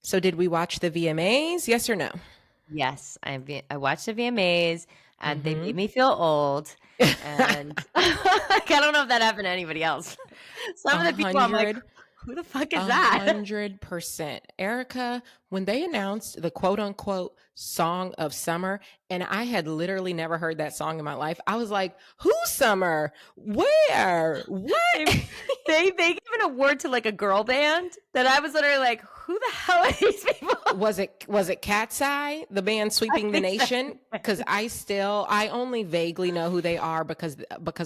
So did we watch the VMAs? Yes or no? Yes, I watched the VMAs and they made Mm-hmm. me feel old. And like, I don't know if that happened to anybody else. A Some of the people I'm like, hundred, who the fuck is a that? 100%. Erica, when they announced the quote unquote song of summer, and I had literally never heard that song in my life, I was like, who's summer? Where? They, What? they gave an award to like a girl band that I was literally like, who the hell are these people? Was it Cat's Eye, the band I sweeping the think so. nation? Because I only vaguely know who they are because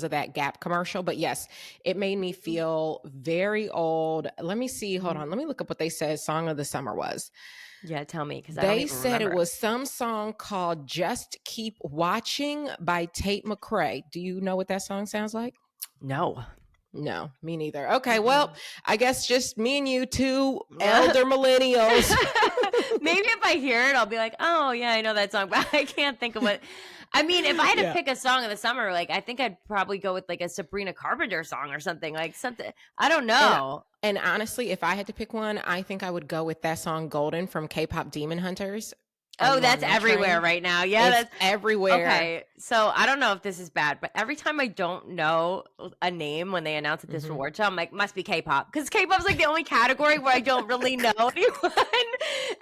of that Gap commercial. But yes, it made me feel very old. Let me see. Hold on. Let me look up what they said song of the summer was. Yeah, tell me because I don't They even said it remember. was some song called Just Keep Watching by Tate McRae. Do you know what that song sounds like? No. No, me neither. Okay, well, Mm-mm. I guess just me and you two elder millennials. Maybe if I hear it, I'll be like, oh, yeah, I know that song, but I can't think of what. I mean, if I had to Yeah. pick a song of the summer, like, I think I'd probably go with like a Sabrina Carpenter song or something, like something. I don't And know. and honestly, if I had to pick one, I think I would go with that song Golden from K-pop Demon Hunters. Are Oh, you on that's that everywhere train? right now. Yeah, It's that's everywhere. okay. So I don't know if this is bad, but every time I don't know a name when they announce at this Hmm. award show, I'm like, must be K-pop. Because K-pop is like the only category where I don't really know anyone.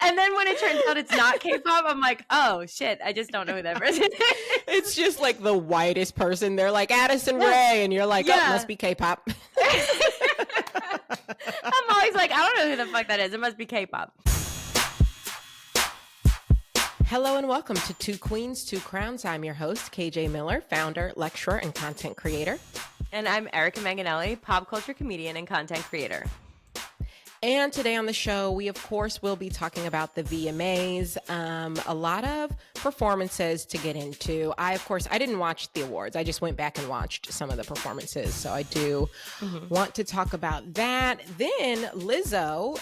And then when it turns out it's not K-pop, I'm like, oh shit, I just don't know who that person is. It's just like the whitest person. They're like Addison Rae, and you're like, oh, Yeah. must be K-pop. I'm always like, I don't know who the fuck that is. It must be K-pop. Hello and welcome to Two Queens, Two Crowns. I'm your host, KJ Miller, founder, lecturer, and content creator. And I'm Erica Manganelli, pop culture comedian and content creator. And today on the show, we of course will be talking about the VMAs. A lot of performances to get into. I didn't watch the awards. I just went back and watched some of the performances. So I do want to talk about that. Then Lizzo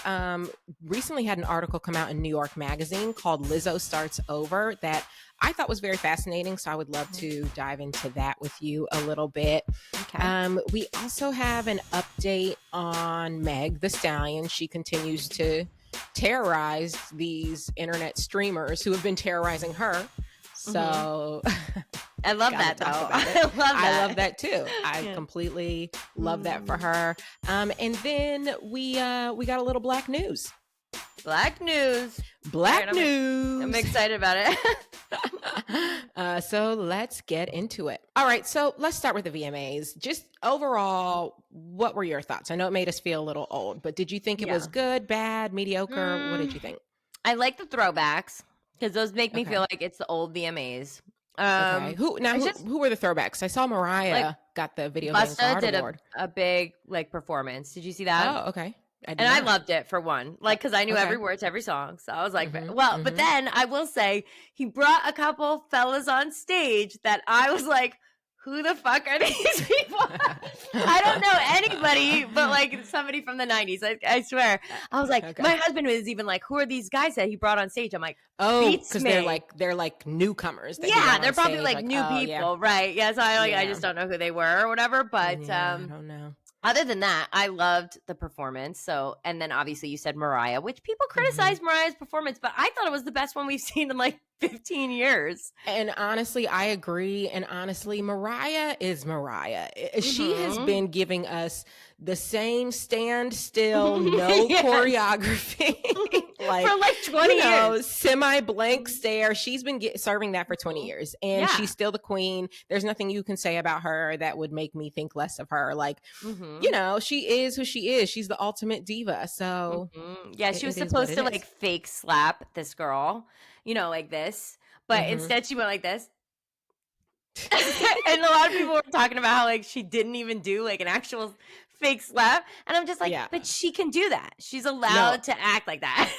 recently had an article come out in New York Magazine called Lizzo Starts Over that I thought was very fascinating. So I would love to dive into that with you a little bit. Okay. We also have an update on Meg Thee Stallion. She continues to terrorize these internet streamers who have been terrorizing her. So I love that though. I love that. I love that too. I Yeah. completely love that for her. And then we got a little black news. Black news. Black Right, news. I'm excited about it. So let's get into it. All right, so let's start with the VMAs. Just overall, what were your thoughts? I know it made us feel a little old, but did you think it was good, bad, mediocre? What did you think? I like the throwbacks because those make me Okay. feel like it's the old VMAs. Okay. Who were the throwbacks? I saw Mariah Like, got the Video Games Busta Art did Award. a big like performance. Did you see that? Oh, okay. And I loved it for one, like because I knew Okay. every word to every song. So I was like, Mhm, well, mhm. but then I will say he brought a couple fellas on stage that I was like, who the fuck are these people? I don't know anybody but like somebody from the 90s. I swear. I was like, Okay. my husband was even like, who are these guys that he brought on stage? I'm like, Oh, Beats because me. they're like newcomers. That he yeah, brought they're on probably stage, like new oh, people, yeah. right? Yeah, so I Yeah. just don't know who they were or whatever. But Yeah, I don't know. other than that, I loved the performance. So, and then obviously you said Mariah, which people criticize Mariah's performance, but I thought it was the best one we've seen in like 15 years. And honestly, I agree. And honestly, Mariah is Mariah. She has been giving us the same standstill, no Yes. choreography. For like 20 years. Semi-blank stare. She's been serving that for 20 years. And Yeah. she's still the queen. There's nothing you can say about her that would make me think less of her. Like, she is who she is. She's the ultimate diva. So yeah, she was it is supposed what to it like is. fake slap this girl, like this, but instead she went like this. And a lot of people were talking about how like she didn't even do like an actual fake slap, and I'm just like, Yeah. but she can do that. She's allowed to act like that.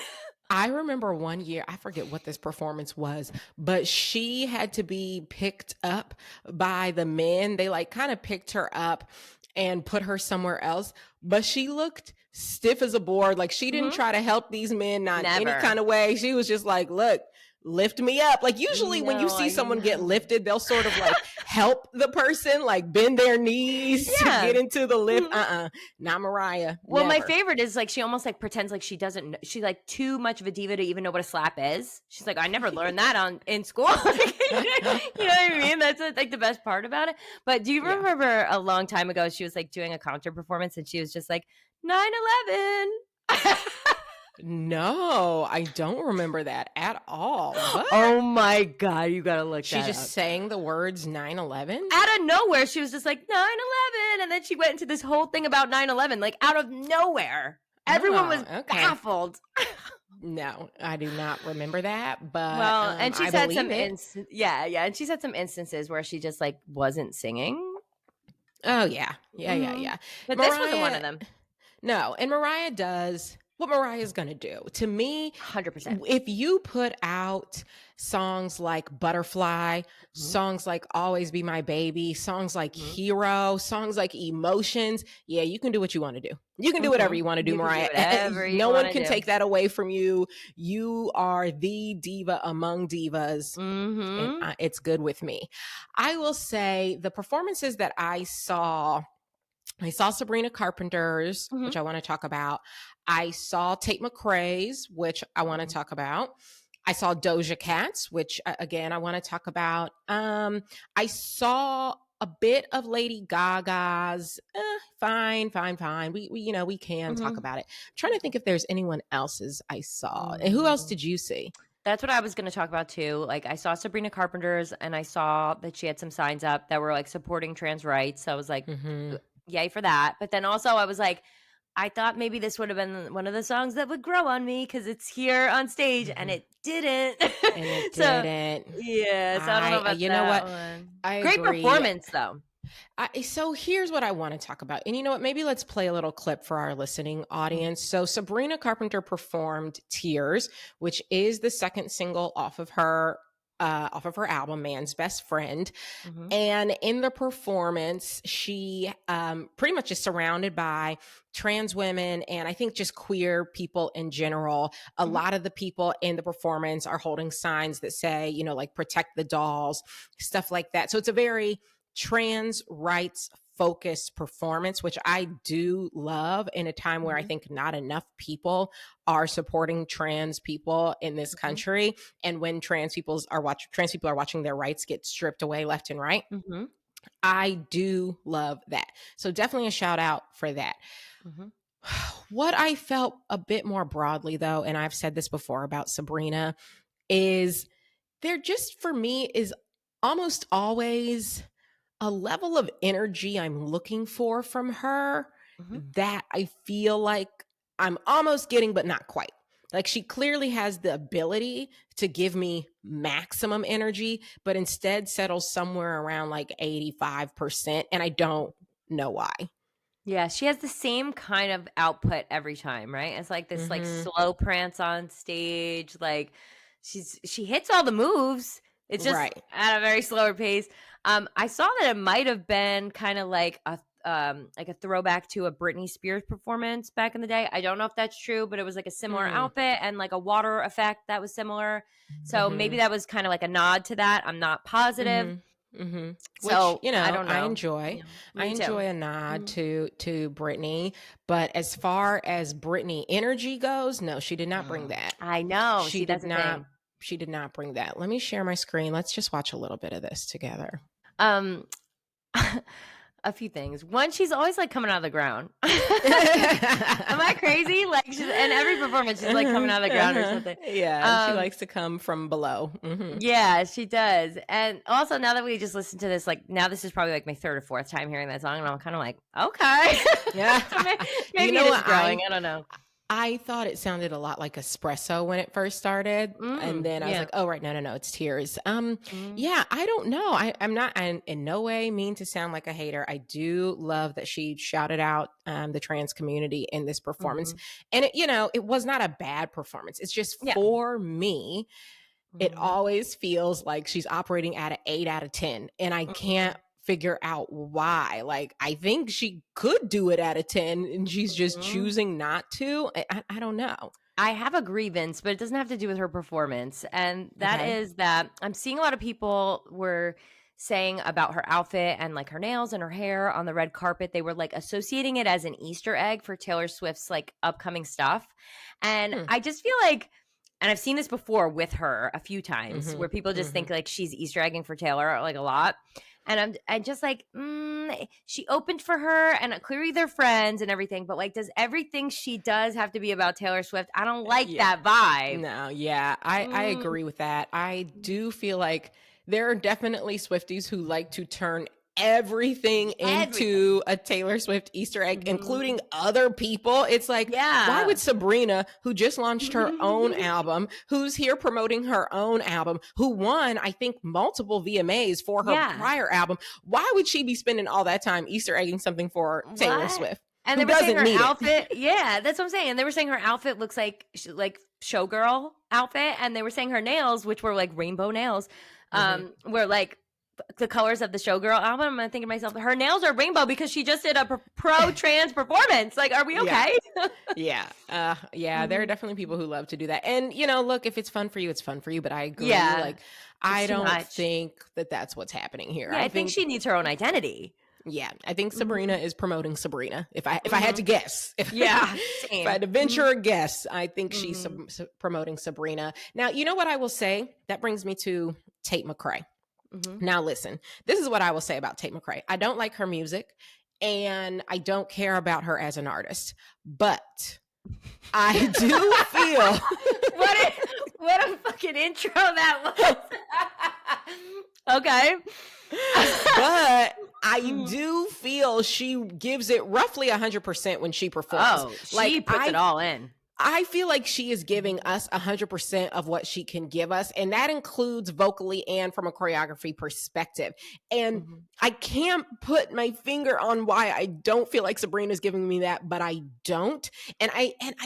I remember one year, I forget what this performance was, but she had to be picked up by the men. They like kind of picked her up and put her somewhere else, but she looked stiff as a board. Like she didn't try to help these men, not any Never. kind of way. She was just like, look, lift me up. Like usually when you see someone get lifted, they'll sort of like help the person, like bend their knees to get into the lift. Not Mariah. Well, Never. my favorite is like she almost like pretends like she doesn't. She's like too much of a diva to even know what a slap is. She's like, I never learned that in school. You know what I mean? That's like the best part about it. But do you remember a long time ago she was like doing a concert performance and she was just like 9/11. No, I don't remember that at all. What? Oh my God, you gotta look She that just up. sang the words 9/11? Out of nowhere, she was just like 9/11, and then she went into this whole thing about 9/11, like out of nowhere. Everyone was baffled. No, I do not remember that, but well, and she's had some and she's had some instances where she just like wasn't singing. Oh yeah. But Mariah, this wasn't one of them. No, and Mariah does what Mariah's going to do. To me, 100%. If you put out songs like Butterfly, songs like Always Be My Baby, songs like Hero, songs like Emotions, yeah, you can do what you want to do. You can do whatever you want to do, Mariah. No one can take that away from you. You are the diva among divas. And it's good with me. I will say the performances that I saw Sabrina Carpenter's, which I want to talk about. I saw Tate McRae's, which I want to talk about. I saw Doja Cat's, which again, I want to talk about. I saw a bit of Lady Gaga's. Fine. We can talk about it. I'm trying to think if there's anyone else's I saw. And who else did you see? That's what I was going to talk about too. Like I saw Sabrina Carpenter's and I saw that she had some signs up that were like supporting trans rights. So I was like, yay for that. But then also I was like, I thought maybe this would have been one of the songs that would grow on me because it's here on stage and it didn't. And it didn't. Yeah. So I don't know about you that know what? one. I Great agree. performance though. So here's what I want to talk about. And you know what? Maybe let's play a little clip for our listening audience. So Sabrina Carpenter performed Tears, which is the second single off of her album, Man's Best Friend. And in the performance, she pretty much is surrounded by trans women and I think just queer people in general. A lot of the people in the performance are holding signs that say, you know, like protect the dolls, stuff like that. So it's a very trans rights focused performance, which I do love in a time where I think not enough people are supporting trans people in this country. And when trans people are watching their rights get stripped away left and right. I do love that. So definitely a shout out for that. What I felt a bit more broadly though, and I've said this before about Sabrina, is there just for me is almost always a level of energy I'm looking for from her that I feel like I'm almost getting, but not quite. Like she clearly has the ability to give me maximum energy, but instead settles somewhere around like 85%. And I don't know why. Yeah, she has the same kind of output every time, right? It's like this like slow prance on stage. Like she hits all the moves. It's just at a very slower pace. I saw that it might have been kind of like a throwback to a Britney Spears performance back in the day. I don't know if that's true, but it was like a similar outfit and like a water effect that was similar. So maybe that was kind of like a nod to that. I'm not positive. So which, you know, I don't know. I enjoy a nod to Britney, but as far as Britney energy goes, no, she did not bring that. I know she did not. She did not bring that. Let me share my screen. Let's just watch a little bit of this together. A few things. One, she's always like coming out of the ground. Am I crazy? Like, in every performance, she's like coming out of the ground or something. Yeah, she likes to come from below. Yeah, she does. And also, now that we just listened to this, like now this is probably like my third or fourth time hearing that song, and I'm kind of like, okay, yeah, so maybe you know it is growing. I don't know. I thought it sounded a lot like Espresso when it first started. And then I was like, oh, right. No, it's Tears. Yeah, I don't know. I'm not in no way mean to sound like a hater. I do love that she shouted out the trans community in this performance. And it was not a bad performance. It's just for me, it always feels like she's operating at an 8 out of 10. And I can't figure out why. Like, I think she could do it at a 10 and she's just choosing not to. I don't know. I have a grievance, but it doesn't have to do with her performance. And that is that I'm seeing a lot of people were saying about her outfit and like her nails and her hair on the red carpet. They were like associating it as an Easter egg for Taylor Swift's like upcoming stuff. And I just feel like, and I've seen this before with her a few times where people just think like she's Easter egging for Taylor like a lot. And I'm just like, she opened for her and clearly they're friends and everything. But like, does everything she does have to be about Taylor Swift? I don't like that vibe. No, yeah, I agree with that. I do feel like there are definitely Swifties who like to turn everything into a Taylor Swift Easter egg, including other people. It's like, why would Sabrina, who just launched her own album, who's here promoting her own album, who won, I think, multiple VMAs for her prior album, why would she be spending all that time Easter egging something for Taylor Swift? And they were saying her outfit, that's what I'm saying. And they were saying her outfit looks like showgirl outfit, and they were saying her nails, which were like rainbow nails, were like the colors of the Showgirl album. I'm thinking to myself, her nails are rainbow because she just did a pro-trans performance. Like, are we okay? There are definitely people who love to do that. And, you know, look, if it's fun for you, it's fun for you. But I agree. Like, I don't think that that's what's happening here. Yeah, I think she needs her own identity. Yeah, I think Sabrina is promoting Sabrina. If I had to guess, if I had to venture a guess, I think she's promoting Sabrina. Now, you know what I will say? That brings me to Tate McRae. Now, listen, this is what I will say about Tate McRae. I don't like her music and I don't care about her as an artist, but I do feel what a fucking intro that was. Okay. But I do feel she gives it roughly 100% when she performs. Oh, she puts it all in. I feel like she is giving us 100% of what she can give us. And that includes vocally and from a choreography perspective. And I can't put my finger on why I don't feel like Sabrina's giving me that, but I don't. And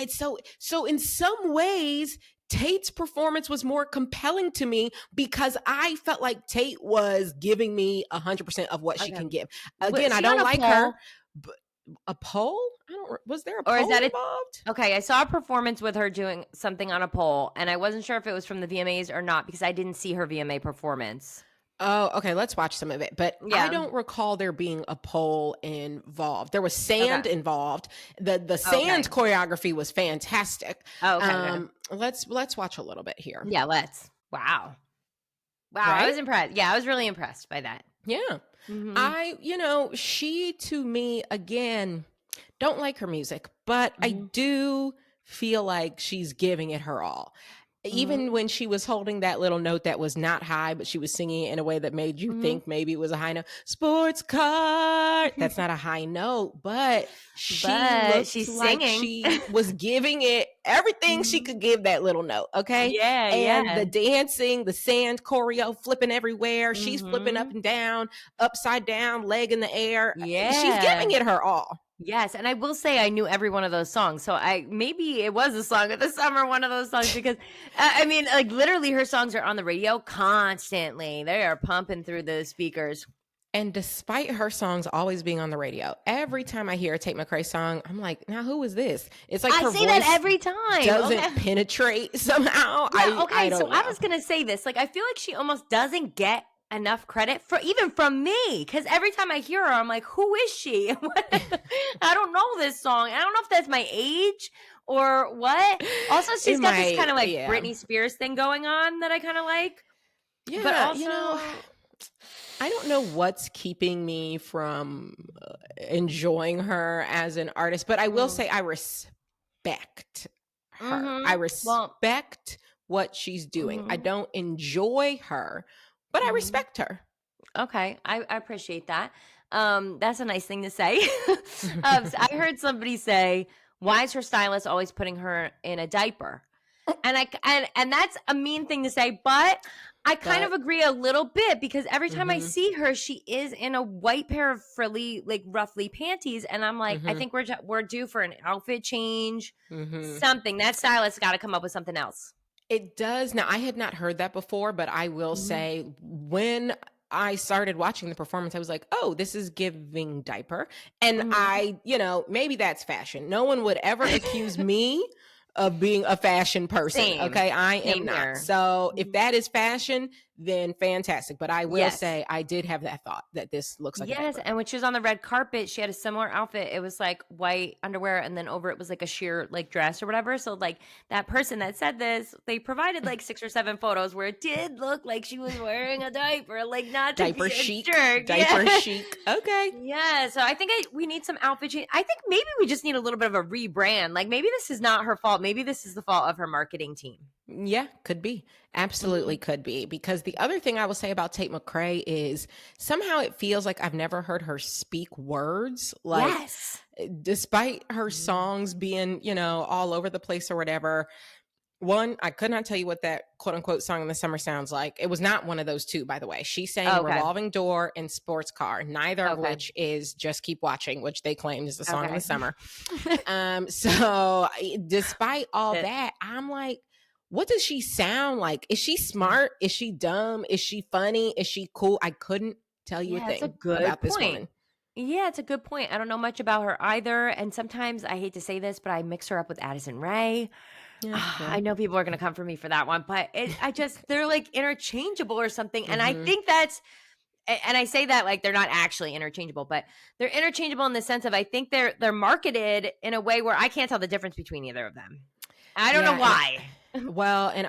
so in some ways, Tate's performance was more compelling to me because I felt like Tate was giving me 100% of what she can give. Again, I don't like her. But a poll? Was there a poll involved? Okay, I saw a performance with her doing something on a poll, and I wasn't sure if it was from the VMAs or not because I didn't see her VMA performance. Oh, okay. Let's watch some of it. But I don't recall there being a poll involved. There was sand involved. The sand choreography was fantastic. Oh, okay. Let's watch a little bit here. Yeah, let's. Wow. Right? I was impressed. Yeah, I was really impressed by that. Yeah. She to me, again, don't like her music, but I do feel like she's giving it her all. Even when she was holding that little note that was not high, but she was singing it in a way that made you think maybe it was a high note. Sports car. That's not a high note, but she's like singing. She was giving it everything she could give that little note. Okay. And the dancing, the sand choreo, flipping everywhere. She's flipping up and down, upside down, leg in the air. Yeah. She's giving it her all. Yes, and I will say I knew every one of those songs. So maybe it was a song of the summer, one of those songs, because I mean, like literally her songs are on the radio constantly. They are pumping through the speakers. And despite her songs always being on the radio, every time I hear a Tate McRae song, I'm like, now who is this? It's like I say that every time. Doesn't penetrate somehow. Yeah, I don't know. I was gonna say this. Like I feel like she almost doesn't get enough credit for even from me, because every time I hear her I'm like, who is she? I don't know this song. I don't know if that's my age or what. Also, she's got this kind of like Britney Spears thing going on that I kind of like. Yeah, but also, I don't know what's keeping me from enjoying her as an artist, but I will say I respect her. I respect what she's doing. I don't enjoy her, but I respect her. Okay. I appreciate that. That's a nice thing to say. I heard somebody say, why is her stylist always putting her in a diaper? And that's a mean thing to say, but I kind of agree a little bit, because every time I see her, she is in a white pair of frilly, like ruffly panties. And I'm like, I think we're due for an outfit change, something. That stylist got to come up with something else. It does. Now, I had not heard that before, but I will say when I started watching the performance, I was like, oh, this is giving diaper. And maybe that's fashion. No one would ever accuse me of being a fashion person. Same. Okay. I am Same not. here. So if that is fashion, then fantastic. But I will Yes. say I did have that thought that this looks like a Yes, diaper. and when she was on the red carpet, she had a similar outfit. It was like white underwear, and then over it was like a sheer like dress or whatever. So like that person that said this, they provided like 6 or 7 photos where it did look like she was wearing a diaper, like not to Diaper be chic. a jerk. Diaper Yeah. chic. Okay. Yeah, so I think we need some outfit change. I think maybe we just need a little bit of a rebrand. Like maybe this is not her fault. Maybe this is the fault of her marketing team. Yeah, could be. Absolutely could be. Because the other thing I will say about Tate McRae is somehow it feels like I've never heard her speak words. Like, Yes. despite her songs being, all over the place or whatever. One, I could not tell you what that quote unquote song in the summer sounds like. It was not one of those two, by the way. She sang Okay. Revolving Door and Sports Car, neither of Okay. which is Just Keep Watching, which they claimed is the song in Okay. the summer. So despite all that, I'm like, what does she sound like? Is she smart? Is she dumb? Is she funny? Is she cool? I couldn't tell you a thing about this woman. Yeah, it's a good point. I don't know much about her either. And sometimes I hate to say this, but I mix her up with Addison Rae. Yeah. I know people are going to come for me for that one, but they're like interchangeable or something. And I Mhm. think and I say that like they're not actually interchangeable, but they're interchangeable in the sense of I think they're marketed in a way where I can't tell the difference between either of them. I don't know why. Well, and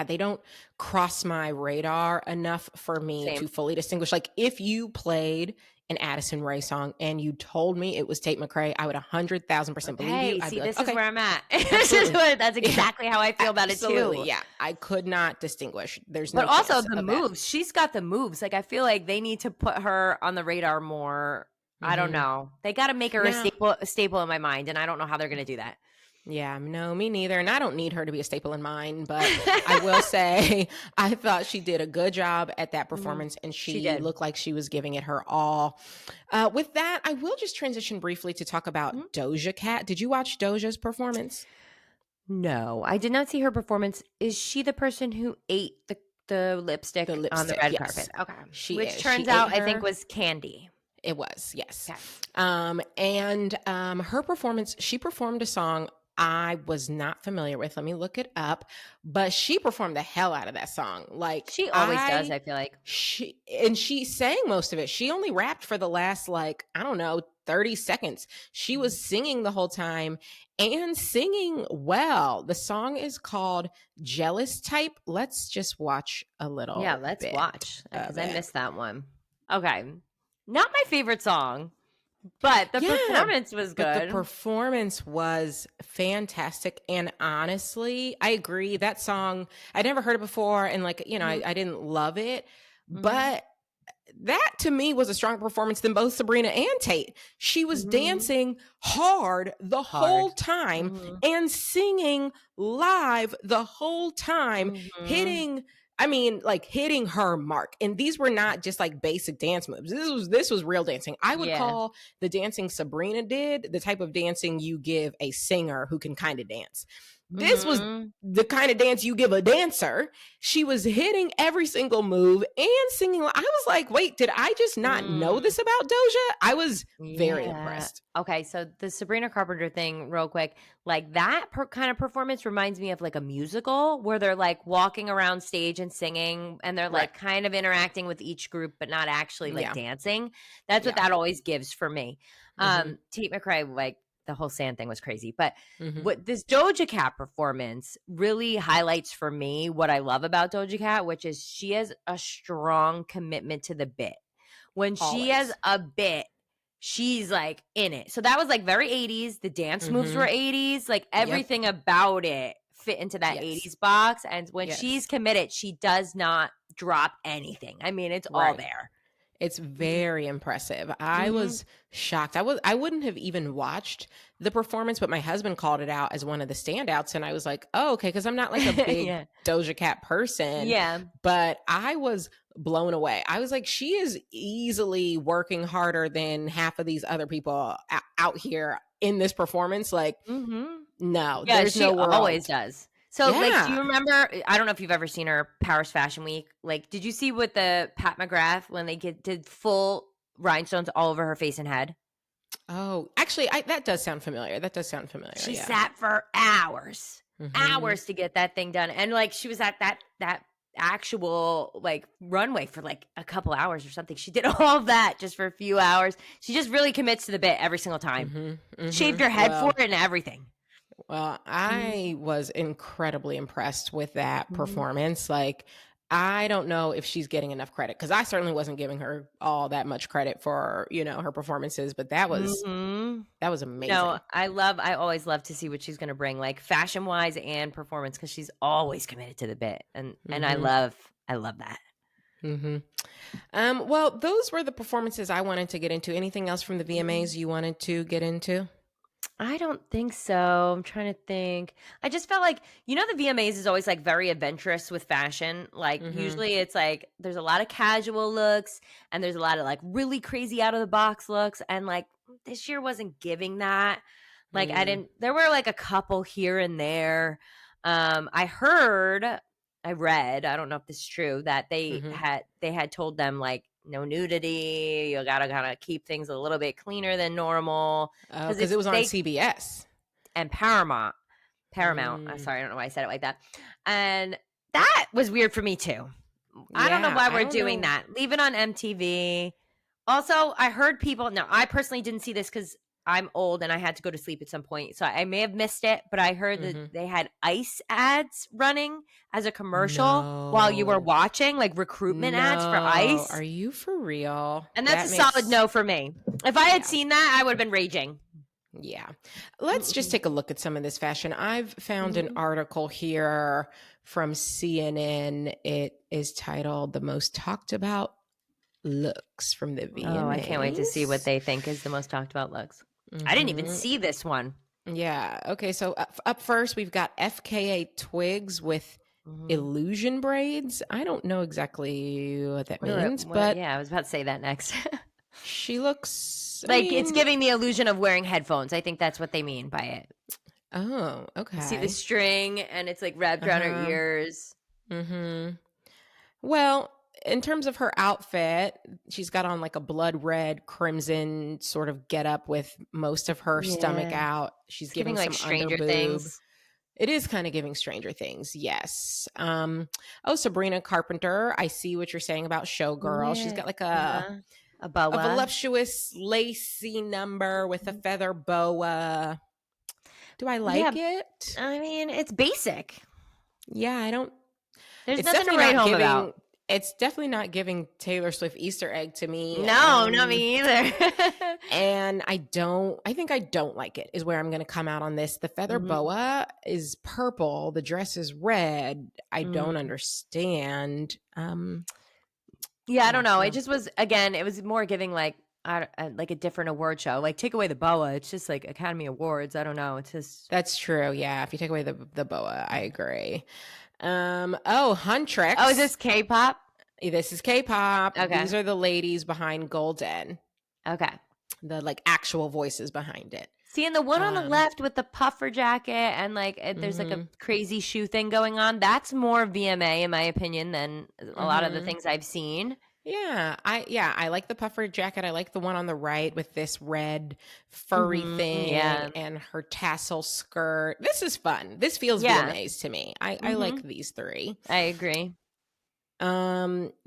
they don't cross my radar enough for me to fully distinguish. Like if you played an Addison Rae song and you told me it was Tate McRae, I would 100,000% believe you. I'd See, be like, this is where I'm at. That's exactly how I feel about absolutely, it too. Yeah, I could not distinguish. There's no But also chance the of moves. She's got the moves. Like I feel like they need to put her on the radar more. I don't know. They got to make her a staple in my mind, and I don't know how they're going to do that. Yeah, no, me neither. And I don't need her to be a staple in mine, but I will say I thought she did a good job at that performance and she looked like she was giving it her all. With that, I will just transition briefly to talk about Doja Cat. Did you watch Doja's performance? No, I did not see her performance. Is she the person who ate the lipstick on the red carpet? Okay. Which turns out I think was Candy. It was, yes. Okay. And her performance, she performed a song I was not familiar with. Let me look it up. But she performed the hell out of that song. Like she always does, I feel like. She sang most of it. She only rapped for the last 30 seconds. She was singing the whole time and singing well. The song is called Jealous Type. Let's just watch a little. Yeah, let's watch because I missed that one. Okay. Not my favorite song. But the performance was good. But the performance was fantastic. And honestly, I agree. That song, I never heard it before. And I didn't love it. But that to me was a stronger performance than both Sabrina and Tate. She was dancing hard the whole time and singing live the whole time, hitting her mark. And these were not just like basic dance moves. This was real dancing. I would call the dancing Sabrina did the type of dancing you give a singer who can kind of dance. This was the kind of dance you give a dancer. She was hitting every single move and singing. I was like, wait, did I just not know this about Doja? I was very impressed. Okay, so the Sabrina Carpenter thing real quick, like that kind of performance reminds me of like a musical where they're like walking around stage and singing and they're like kind of interacting with each group but not actually like dancing. That's what that always gives for me. Tate McRae, like the whole sand thing was crazy. But what this Doja Cat performance really highlights for me what I love about Doja Cat, which is she has a strong commitment to the bit. When she has a bit, she's like in it. So that was like very 80s. The dance moves were 80s. Like everything about it fit into that 80s box. And when she's committed, she does not drop anything. I mean, it's all there. It's very impressive. I was shocked. I wouldn't have even watched the performance, but my husband called it out as one of the standouts. And I was like, oh, okay. Cause I'm not like a big Doja Cat person. Yeah. But I was blown away. I was like, she is easily working harder than half of these other people out here in this performance. Like, no, there's no world. Always does. So, like, do you remember, I don't know if you've ever seen her Paris Fashion Week. Like, did you see with the Pat McGrath when they did full rhinestones all over her face and head? Oh, actually, that does sound familiar. That does sound familiar. She yeah. sat for hours, Mhm. hours to get that thing done. And like she was at that actual like runway for like a couple hours or something. She did all of that just for a few hours. She just really commits to the bit every single time. Shaved her head for it and everything. Well, I was incredibly impressed with that performance. Like, I don't know if she's getting enough credit, because I certainly wasn't giving her all that much credit for, her performances, but that was amazing. No, I always love to see what she's going to bring, like fashion wise and performance, because she's always committed to the bit. And I love that. Well, those were the performances I wanted to get into. Anything else from the VMAs you wanted to get into? I don't think so. I'm trying to think. I just felt like, the VMAs is always like very adventurous with fashion. Like usually it's like there's a lot of casual looks and there's a lot of like really crazy out of the box looks. And like this year wasn't giving that. Like there were like a couple here and there. I read, I don't know if this is true, that they had told them like, no nudity. You gotta kind of keep things a little bit cleaner than normal because it was on CBS and Paramount. I'm sorry, I don't know why I said it like that. And that was weird for me too. I don't know why we're doing that. Leave it on MTV. Also, I heard people. Now, I personally didn't see this because I'm old and I had to go to sleep at some point, so I may have missed it. But I heard that they had ice ads running as a commercial while you were watching, like recruitment ads for ice. Are you for real? And that's a solid no for me. If I had seen that, I would have been raging. Yeah. Let's just take a look at some of this fashion. I've found an article here from CNN. It is titled "The Most Talked About Looks from the VMAs." Oh, I can't wait to see what they think is the most talked about looks. I didn't even see this one. Yeah. Okay. So up first, we've got FKA Twigs with illusion braids. I don't know exactly what that means, but yeah, I was about to say that next. She looks like it's giving the illusion of wearing headphones. I think that's what they mean by it. Oh, okay. See the string and it's like wrapped around her ears. Well, in terms of her outfit, she's got on like a blood red crimson sort of getup with most of her stomach out. She's giving like some Stranger underboob. Things. It is kind of giving Stranger Things, yes. Sabrina Carpenter, I see what you're saying about Showgirl. She's got like a boa, a voluptuous lacy number with a feather boa. Do I like it? I mean, it's basic. Yeah, I don't. There's nothing to write home about. It's definitely not giving Taylor Swift Easter egg to me. No, not me either. And I think I don't like it, is where I'm going to come out on this. The feather boa is purple. The dress is red. I don't understand. Yeah, I don't know. It just was, again, it was more giving like a different award show. Like take away the boa. It's just like Academy Awards. I don't know. It's just. That's true. Yeah. If you take away the boa, I agree. Huntrix. Oh, is this K-pop? This is K-pop. Okay. These are the ladies behind Golden. Okay. The like actual voices behind it. See, and the one on the left with the puffer jacket and like there's like a crazy shoe thing going on. That's more VMA in my opinion than a lot of the things I've seen. Yeah, I like the puffer jacket. I like the one on the right with this red furry thing and her tassel skirt. This is fun. This feels VMAs to me. I like these three. I agree.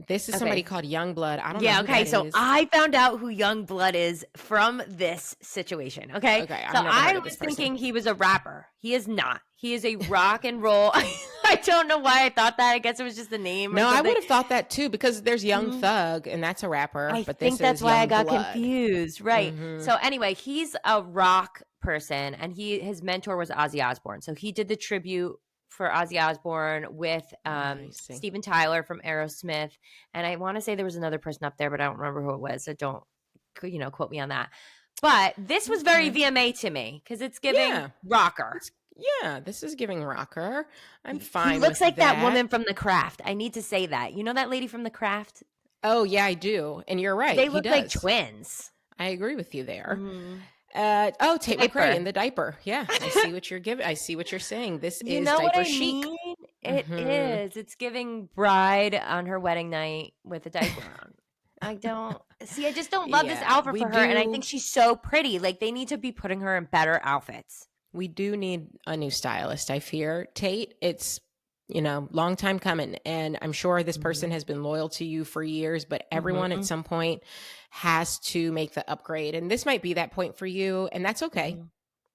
This is somebody called Youngblood. I don't know. Yeah, who okay. that So is. I found out who Youngblood is from this situation. Okay. Okay. So I was thinking he was a rapper. He is not. He is a rock and roll. I don't know why I thought that. I guess it was just the name. No, I would have thought that too, because there's Young Thug and that's a rapper. I but think that's why I got confused. Right. Mm-hmm. So anyway, he's a rock person and his mentor was Ozzy Osbourne. So he did the tribute for Ozzy Osbourne with Steven Tyler from Aerosmith. And I want to say there was another person up there, but I don't remember who it was. So don't, quote me on that. But this was very VMA to me because it's giving rocker. This is giving rocker. I'm fine. He looks like that woman from The Craft. I need to say that. You know that lady from The Craft? Oh, yeah, I do. And you're right. They look like twins. I agree with you there. Tate McRae in the diaper. Yeah, I see what you're giving. I see what you're saying. This is diaper chic. It is. It's giving bride on her wedding night with a diaper on. I don't see. I just don't love this outfit we for her, and I do. think she's so pretty. Like they need to be putting her in better outfits. We do need a new stylist, I fear. Tate, it's, long time coming. And I'm sure this person has been loyal to you for years, but everyone at some point has to make the upgrade. And this might be that point for you. And that's okay.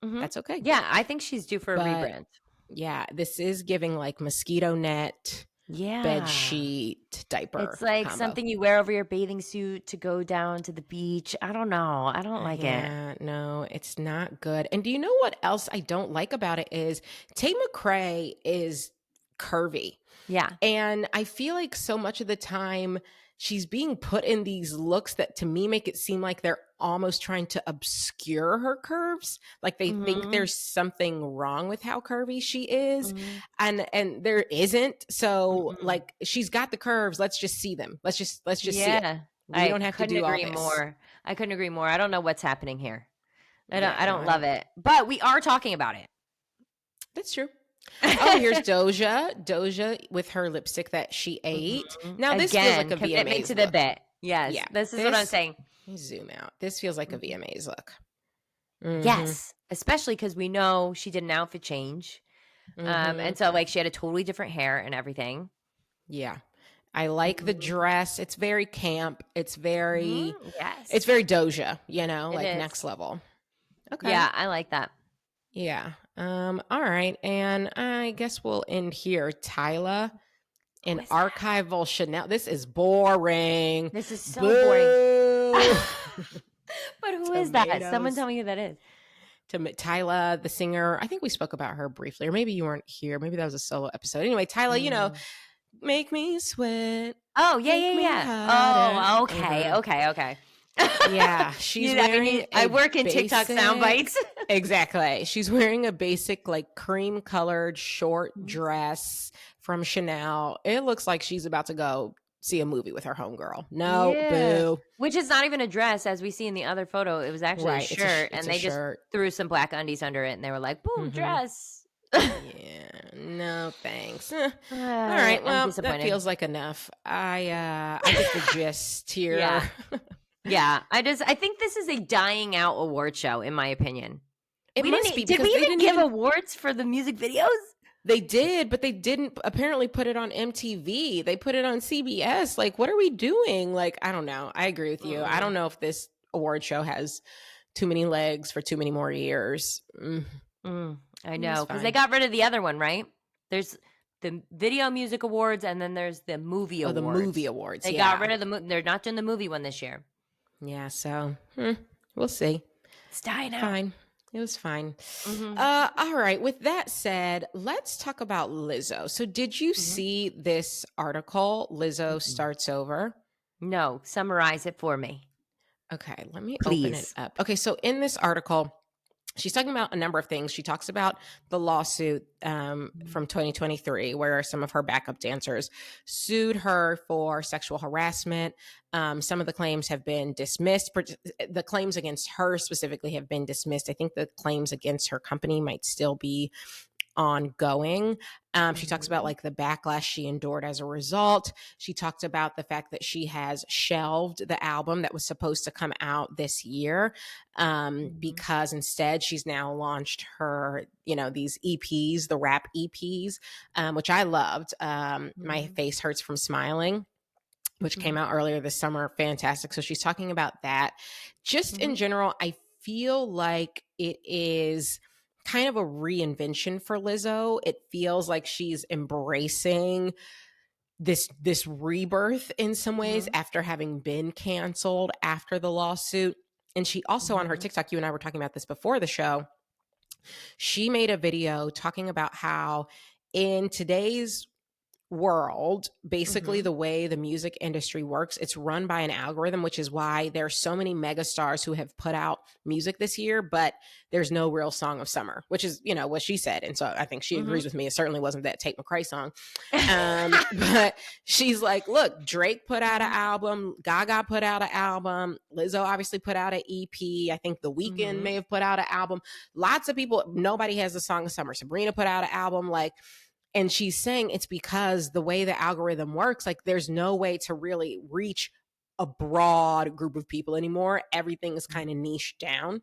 That's okay. Yeah, I think she's due for a But, rebrand. Yeah, this is giving like mosquito net, bed sheet, diaper. It's like combo. something you wear over your bathing suit to go down to the beach. I don't know. I don't like it. Yeah, no, it's not good. And do you know what else I don't like about it is Tate McRae is curvy. Yeah. And I feel like so much of the time she's being put in these looks that to me make it seem like they're almost trying to obscure her curves. Like they think there's something wrong with how curvy she is. And there isn't. So like she's got the curves. Let's just see them. Let's just see it. We don't have to do all this. I couldn't agree more. I don't know what's happening here. I don't love it. But we are talking about it. That's true. Oh, here's Doja with her lipstick that she ate. Now this feels like a commitment VMAs to the look. bit. Yes, yeah, this is what I'm saying. Let me zoom out. This feels like a VMAs look. Yes, especially because we know she did an outfit change, and so like she had a totally different hair and everything. Yeah, I like the dress. It's very camp. It's very yes. It's very Doja. Like is. next level. Okay. Yeah, I like that. Yeah. All right. And I guess we'll end here. Tyla in archival Chanel. This is boring. This is so boring. But who is that? Tomatoes. Someone tell me who that is. Tyla, the singer. I think we spoke about her briefly, or maybe you weren't here. Maybe that was a solo episode. Anyway, Tyla, make me sweat. Oh, yeah. Oh, okay. Yeah, she's wearing I work in TikTok sound bites. Exactly. She's wearing a basic like cream colored short dress from Chanel. It looks like she's about to go see a movie with her homegirl. No, boo. Which is not even a dress, as we see in the other photo. It was actually a shirt, and they just threw some black undies under it, and they were like, boom, dress. Yeah, no thanks. All right, well, that feels like enough. I get the gist here. Yeah, I think this is a dying out award show, in my opinion. Did we even give awards for the music videos? They did, but they didn't apparently put it on MTV. They put it on CBS. Like, what are we doing? Like, I don't know. I agree with you. I don't know if this award show has too many legs for too many more years. I know, because they got rid of the other one, right? There's the Video Music Awards, and then there's the Movie Awards. The Movie Awards, They got rid of the they're not doing the movie one this year. Yeah, so we'll see. It's dying out. Fine. It was fine. All right. With that said, let's talk about Lizzo. So did you see this article, Lizzo Starts Over? No. Summarize it for me. Okay. Let me open it up. Okay. So in this article, she's talking about a number of things. She talks about the lawsuit from 2023 where some of her backup dancers sued her for sexual harassment. Some of the claims have been dismissed. The claims against her specifically have been dismissed. I think the claims against her company might still be ongoing. She talks about like the backlash she endured as a result. She talked about the fact that she has shelved the album that was supposed to come out this year because instead she's now launched her, these EPs, the rap EPs, which I loved. My Face Hurts from Smiling, which came out earlier this summer. Fantastic. So she's talking about that. Just in general, I feel like it is kind of a reinvention for Lizzo. It feels like she's embracing this rebirth in some ways after having been canceled after the lawsuit. And she also on her TikTok, you and I were talking about this before the show, she made a video talking about how in today's world, basically the way the music industry works, it's run by an algorithm, which is why there are so many megastars who have put out music this year, but there's no real song of summer, which is, what she said. And so I think she agrees with me. It certainly wasn't that Tate McRae song. But she's like, look, Drake put out an album, Gaga put out an album, Lizzo obviously put out an EP. I think The Weeknd may have put out an album. Lots of people, nobody has a song of summer. Sabrina put out an album, and she's saying it's because the way the algorithm works, like there's no way to really reach a broad group of people anymore. Everything is kind of niched down.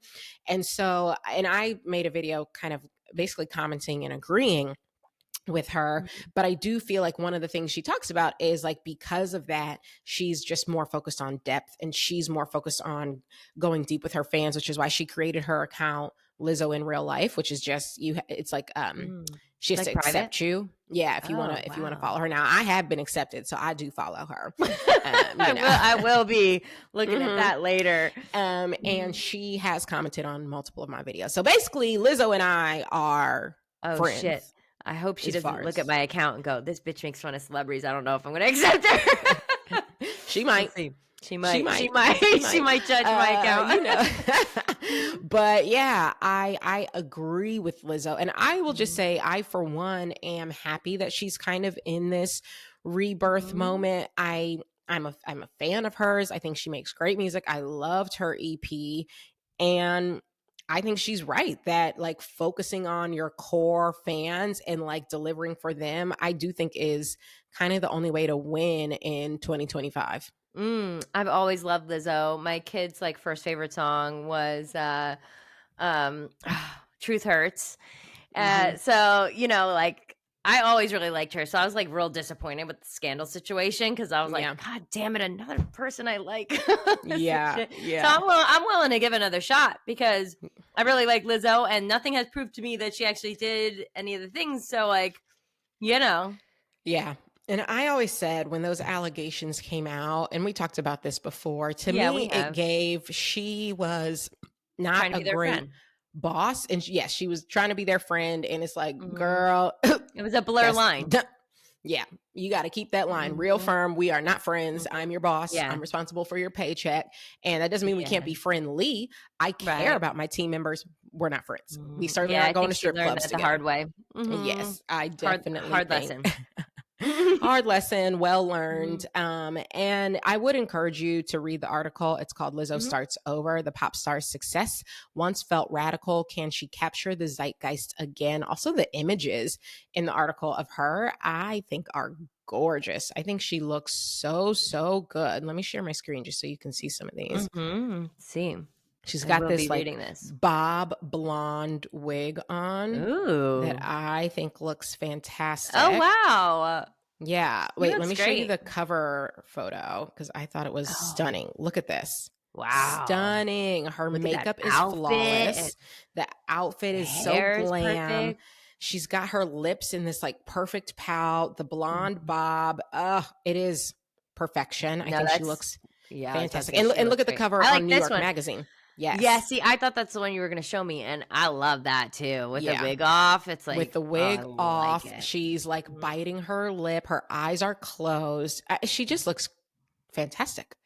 And so, and I made a video kind of basically commenting and agreeing with her, but I do feel like one of the things she talks about is like, because of that, she's just more focused on depth, and she's more focused on going deep with her fans, which is why she created her account Lizzo in Real Life, which is just it's like she has Like to private? accept you. Yeah, if you want to, if you want to follow her. Now, I have been accepted, so I do follow her. I will be looking at that later. And she has commented on multiple of my videos. So basically, Lizzo and I are friends. Shit. I hope she as doesn't far look as- at my account and go, "This bitch makes fun of celebrities. I don't know if I'm going to accept her." She might. She might judge my account. You know. But yeah, I agree with Lizzo. And I will just say, I, for one, am happy that she's kind of in this rebirth moment. I'm a fan of hers. I think she makes great music. I loved her EP. And I think she's right that like focusing on your core fans and like delivering for them, I do think is kind of the only way to win in 2025. I've always loved Lizzo. My kid's like first favorite song was Truth Hurts. So, you know, like I always really liked her. So I was like real disappointed with the Scandal situation, because I was like, God damn it, another person I like. Yeah. So I'm willing to give it another shot, because I really like Lizzo, and nothing has proved to me that she actually did any of the things. So like, you know. Yeah. And I always said when those allegations came out, and we talked about this before, to me, she was not a great friend. Boss. And yes, she was trying to be their friend. And it's like, girl, it was a blur line. Yeah. You got to keep that line real firm. We are not friends. I'm your boss. Yeah. I'm responsible for your paycheck. And that doesn't mean we can't be friendly. I care about my team members. We're not friends. We certainly aren't going to strip clubs together. The hard way. Yes, I definitely hard lesson. Hard lesson, well learned. And I would encourage you to read the article. It's called Lizzo Starts Over, the pop star's success once felt radical. Can she capture the zeitgeist again? Also, the images in the article of her, I think, are gorgeous. I think she looks so good. Let me share my screen just so you can see some of these. See. She's got this like bob blonde wig on that I think looks fantastic. Oh, wow. Yeah. Wait, let me show you the cover photo, because I thought it was stunning. Look at this. Wow. Stunning. Her makeup is flawless. The outfit is so glam. Perfect. She's got her lips in this like perfect pout, the blonde bob. It is perfection. I think she looks fantastic. And look at the cover on New York Magazine. Yes. Yeah, see, I thought that's the one you were going to show me, and I love that too. With the wig off, it's like... With the wig off, she's like biting her lip. Her eyes are closed. She just looks fantastic.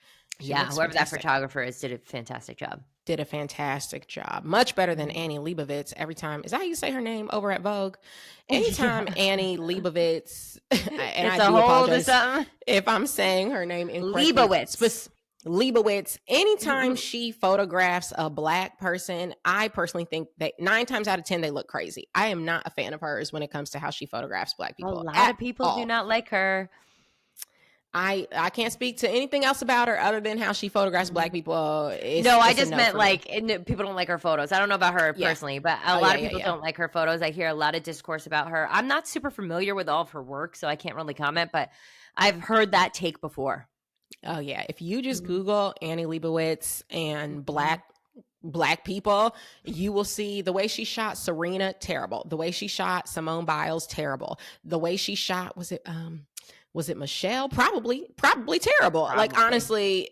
Whoever that photographer is did a fantastic job. Much better than Annie Leibovitz every time. Is that how you say her name over at Vogue? Anytime Annie Leibovitz, and I do apologize if I'm saying her name incorrectly. Leibovitz, anytime she photographs a Black person, I personally think that 9 times out of 10, they look crazy. I am not a fan of hers when it comes to how she photographs Black people. A lot of people do not like her. I can't speak to anything else about her other than how she photographs Black people. I just meant like people don't like her photos. I don't know about her personally, but a lot of people don't like her photos. I hear a lot of discourse about her. I'm not super familiar with all of her work, so I can't really comment, but I've heard that take before. Oh yeah, if you just Google Annie Leibovitz and Black people, you will see the way she shot Serena, terrible. The way she shot Simone Biles, terrible. The way she shot, was it Michelle? Probably terrible. Like, honestly,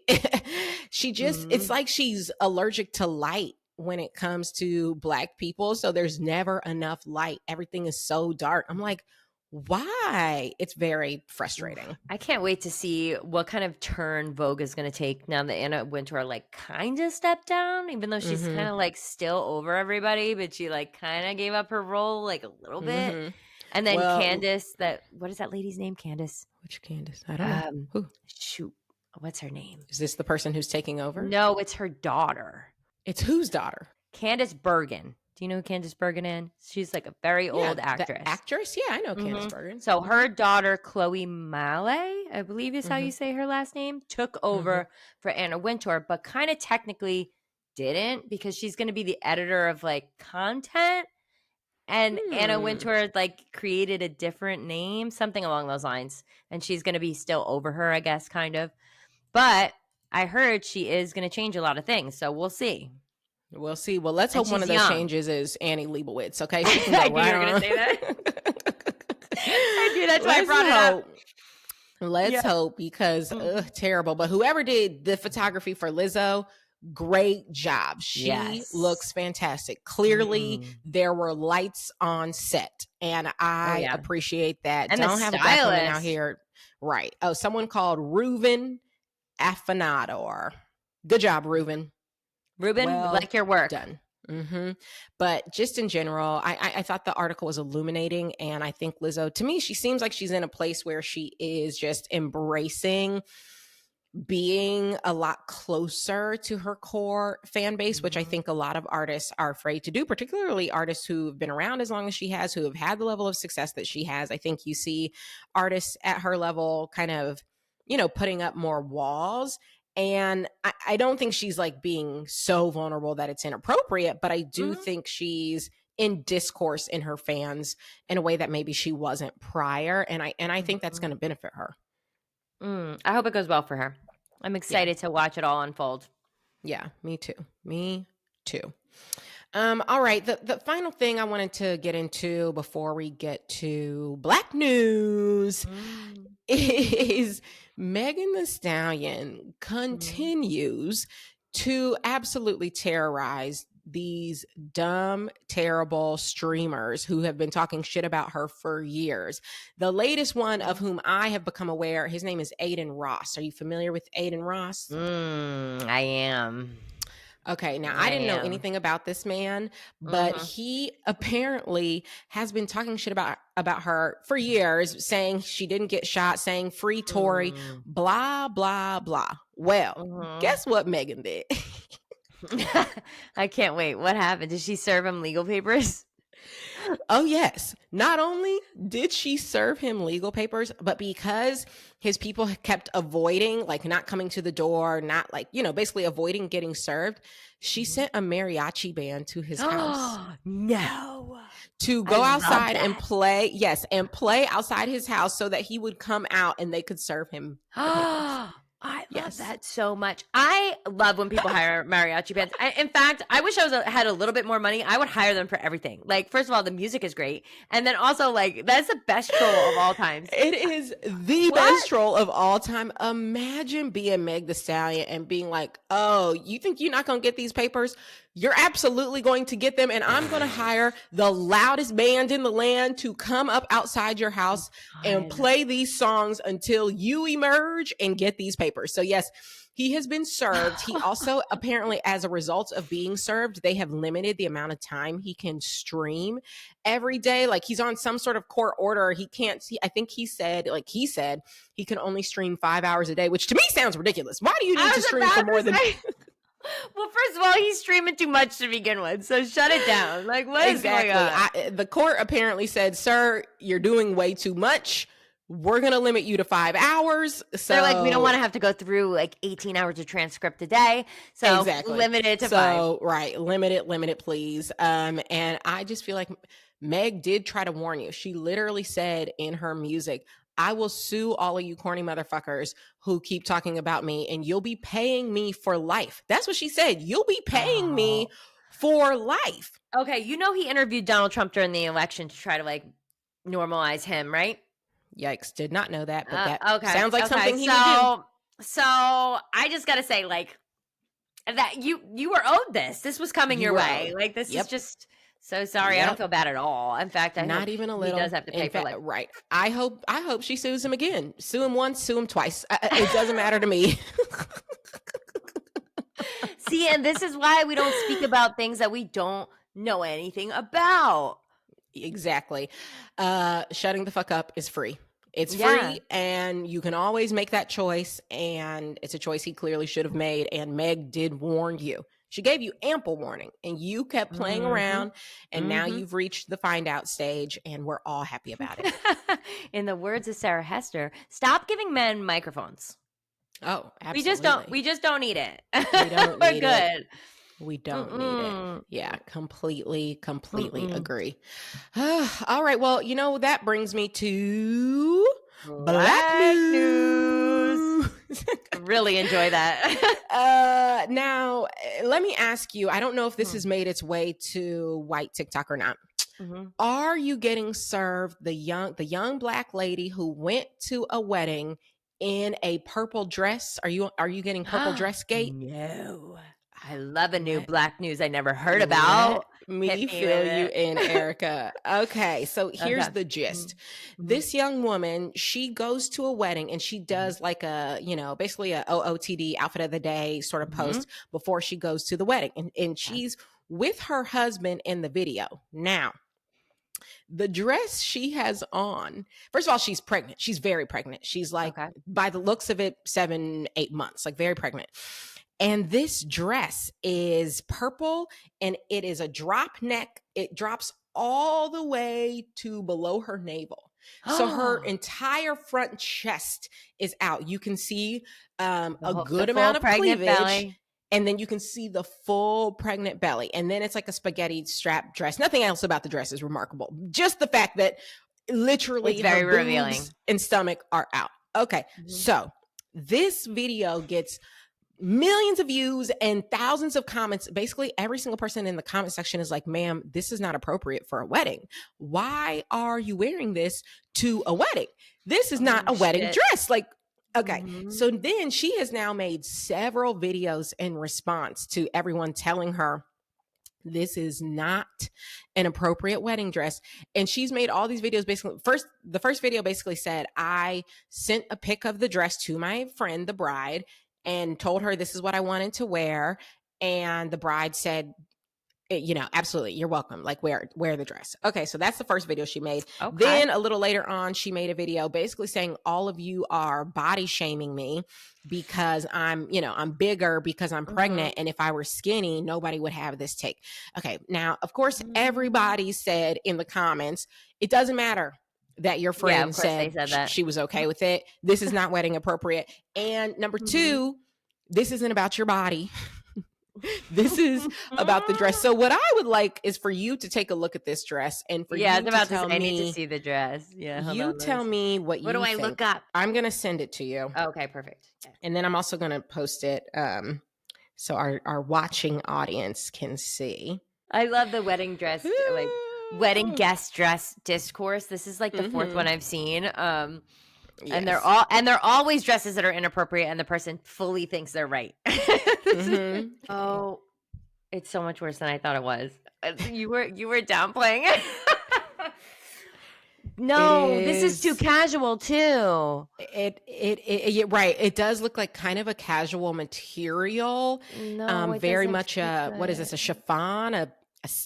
she just, it's like she's allergic to light when it comes to Black people. So there's never enough light. Everything is so dark. I'm like, why? It's very frustrating. I can't wait to see what kind of turn Vogue is going to take now that Anna Wintour like kind of stepped down, even though she's kind of like still over everybody, but she like kind of gave up her role like a little bit. And then Candace, what is that lady's name? Candace? Which Candace? I don't know. Who? Shoot. What's her name? Is this the person who's taking over? No, it's her daughter. It's whose daughter? Candace Bergen. Do you know who Candice Bergen is? She's like a very old actress. The actress? Yeah, I know Candice Bergen. So her daughter, Chloe Mallet, I believe is how you say her last name, took over for Anna Wintour, but kind of technically didn't because she's going to be the editor of like content. And Anna Wintour like created a different name, something along those lines. And she's going to be still over her, I guess, kind of. But I heard she is going to change a lot of things. So we'll see. We'll see. Well, let's hope one of those changes is Annie Leibovitz. Okay, she can I go knew you were going to say that. I knew that's why I brought it up. Let's hope because terrible. But whoever did the photography for Lizzo, great job. She looks fantastic. Clearly, there were lights on set, and I appreciate that. And don't the have a black woman out here, right? Oh, someone called Reuven Afanador. Good job, Reuven. Ruben, well, like your work. Done. But just in general, I thought the article was illuminating. And I think Lizzo, to me, she seems like she's in a place where she is just embracing being a lot closer to her core fan base, which I think a lot of artists are afraid to do, particularly artists who've been around as long as she has, who have had the level of success that she has. I think you see artists at her level kind of, putting up more walls. And I don't think she's like being so vulnerable that it's inappropriate, but I do think she's in discourse in her fans in a way that maybe she wasn't prior. And I think that's going to benefit her. I hope it goes well for her. I'm excited to watch it all unfold. Yeah, me too. All right. The final thing I wanted to get into before we get to Black news is Megan Thee Stallion continues to absolutely terrorize these dumb, terrible streamers who have been talking shit about her for years. The latest one of whom I have become aware, his name is Aiden Ross. Are you familiar with Aiden Ross? I am. Okay, now I didn't know anything about this man, but he apparently has been talking shit about her for years, saying she didn't get shot, saying free Tory, blah, blah, blah. Well, guess what Megan did? I can't wait. What happened? Did she serve him legal papers? Oh, yes. Not only did she serve him legal papers, but because his people kept avoiding, like not coming to the door, not like, basically avoiding getting served, she sent a mariachi band to his house. No. To go outside and play. Yes. And play outside his house so that he would come out and they could serve him. I love that so much. I love when people hire mariachi bands. In fact, I wish I had a little bit more money. I would hire them for everything. Like, first of all, the music is great. And then also, like, that's the best troll of all time. It is the best troll of all time. Imagine being Meg Thee Stallion and being like, oh, you think you're not going to get these papers? You're absolutely going to get them. And I'm going to hire the loudest band in the land to come up outside your house and play these songs until you emerge and get these papers. So yes, he has been served. He also apparently, as a result of being served, they have limited the amount of time he can stream every day. Like he's on some sort of court order. He can't see. I think he said he can only stream 5 hours a day, which to me sounds ridiculous. Why do you need to stream for more than... Well, first of all, he's streaming too much to begin with, so shut it down. Like, what is going on? The court apparently said, sir, you're doing way too much. We're going to limit you to 5 hours. So they're like, we don't want to have to go through like 18 hours of transcript a day. So limit it to 5. Right. Limit it, please. And I just feel like Meg did try to warn you. She literally said in her music, I will sue all of you corny motherfuckers who keep talking about me and you'll be paying me for life. That's what she said. You'll be paying me for life. Okay. He interviewed Donald Trump during the election to try to like normalize him, right? Yikes. Did not know that, but that sounds like something he would do. So I just got to say like that you were owed this. This was coming your way. Like this is just... So sorry, I don't feel bad at all. In fact, not even a little. He does have to pay for life. Right. I hope she sues him again. Sue him once, sue him twice. It doesn't matter to me. See, and this is why we don't speak about things that we don't know anything about. Exactly. Shutting the fuck up is free. It's free, and you can always make that choice, and it's a choice he clearly should have made, and Meg did warn you. She gave you ample warning, and you kept playing around, and now you've reached the find out stage, and we're all happy about it. In the words of Sarah Hester, stop giving men microphones. Oh, absolutely. We just don't need it. We don't We're need good. it. We don't need it. Yeah, completely agree. All right. Well, that brings me to Black News. Really enjoy that. Now, let me ask you, I don't know if this has made its way to white TikTok or not. Are you getting served the young Black lady who went to a wedding in a purple dress? Are you getting purple dress gate? No. I love a new Black News I never heard about. Me feel you in, Erica. Okay, so here's the gist. This young woman, she goes to a wedding and she does like a, basically a OOTD outfit of the day sort of post before she goes to the wedding. And she's with her husband in the video. Now, the dress she has on, first of all, she's pregnant. She's very pregnant. She's like, by the looks of it, 7-8 months, like very pregnant. And this dress is purple and it is a drop neck. It drops all the way to below her navel. So her entire front chest is out. You can see a good amount of cleavage. Belly. And then you can see the full pregnant belly. And then it's like a spaghetti strap dress. Nothing else about the dress is remarkable. Just the fact that literally it's very her revealing. Boobs and stomach are out. Okay. So this video gets millions of views and thousands of comments. Basically, every single person in the comment section is like, ma'am, this is not appropriate for a wedding. Why are you wearing this to a wedding? This is not a wedding dress. Like, okay. So then she has now made several videos in response to everyone telling her this is not an appropriate wedding dress. And she's made all these videos. Basically, the first video basically said, I sent a pic of the dress to my friend, the bride, and told her this is what I wanted to wear. And the bride said, absolutely, you're welcome. Like wear the dress. Okay. So that's the first video she made. Okay. Then a little later on, she made a video basically saying all of you are body shaming me because I'm bigger because I'm pregnant. And if I were skinny, nobody would have this take. Okay. Now, of course, everybody said in the comments, it doesn't matter that your friend said that she was okay with it. This is not wedding appropriate. And number two, this isn't about your body. This is about the dress. So what I would like is for you to take a look at this dress and for you to tell me. I need to see the dress. Yeah. You tell me what you think. What do I look up? I'm going to send it to you. Okay, perfect. Yeah. And then I'm also going to post it so our watching audience can see. I love the wedding dress, like wedding guest dress discourse. This is like the fourth one I've seen. Yes. And they're always dresses that are inappropriate and the person fully thinks they're right. Oh, it's so much worse than I thought it was. You were downplaying it. No, this is too casual too. It right. It does look like kind of a casual material. No, very much what is this? A chiffon?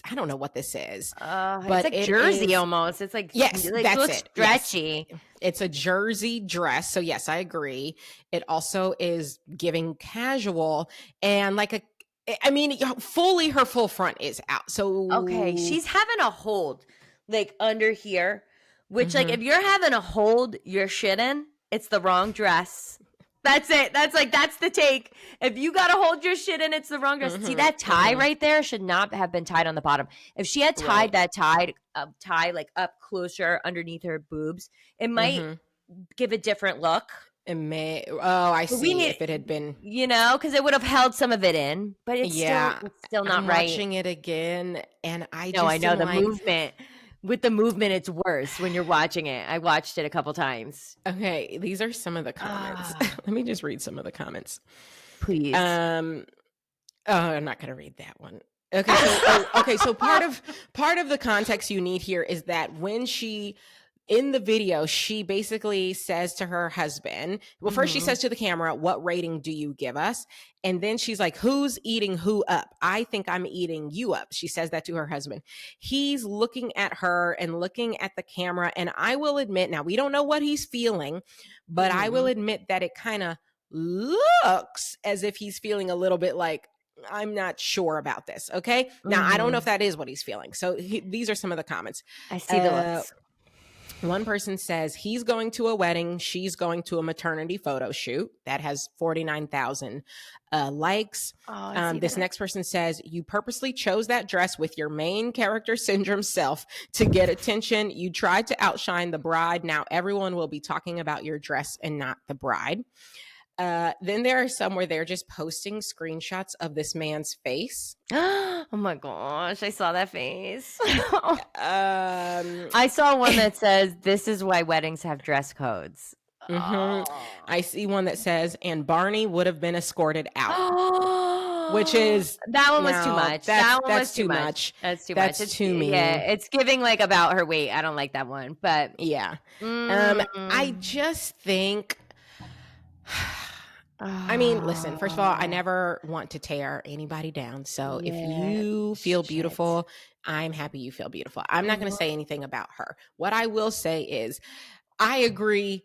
I don't know what this is, but it's like jersey almost. It's like, yes, it looks stretchy. Yes. It's a jersey dress. So yes, I agree. It also is giving casual and fully her full front is out. So okay, she's having a hold like under here, which like if you're having a hold, you're shitting. It's the wrong dress. That's it. That's the take. If you got to hold your shit in, it's the wrong dress. See, that tie right there should not have been tied on the bottom. If she had tied that tie like up closer underneath her boobs, it might give a different look. It may. Oh, I see. If it had been, because it would have held some of it in, but it's still not right. I'm watching it again, and I know the movement. With the movement, it's worse when you're watching it. I watched it a couple times. Okay, these are some of the comments. Let me just read some of the comments, please. I'm not going to read that one. Okay, so part of the context you need here is that when she in the video, she basically says to her husband, well, first she says to the camera, what rating do you give us? And then she's like, who's eating who up? I think I'm eating you up. She says that to her husband. He's looking at her and looking at the camera. And I will admit, now we don't know what he's feeling, but I will admit that it kind of looks as if he's feeling a little bit like, I'm not sure about this. Okay. Now, I don't know if that is what he's feeling. So these are some of the comments. I see the looks. One person says he's going to a wedding. She's going to a maternity photo shoot. That has 49,000 likes. This next person says you purposely chose that dress with your main character syndrome self to get attention. You tried to outshine the bride. Now everyone will be talking about your dress and not the bride. Then there are some where they're just posting screenshots of this man's face. Oh my gosh, I saw that face. I saw one that says, "This is why weddings have dress codes." I see one that says, "And Barney would have been escorted out," which is that one was too much. That's too much. That's too much. It's too mean. Yeah, it's giving like about her weight. I don't like that one, but yeah. I just think. I mean, listen, first of all, I never want to tear anybody down. So if you feel beautiful, I'm happy you feel beautiful. I'm not going to say anything about her. What I will say is I agree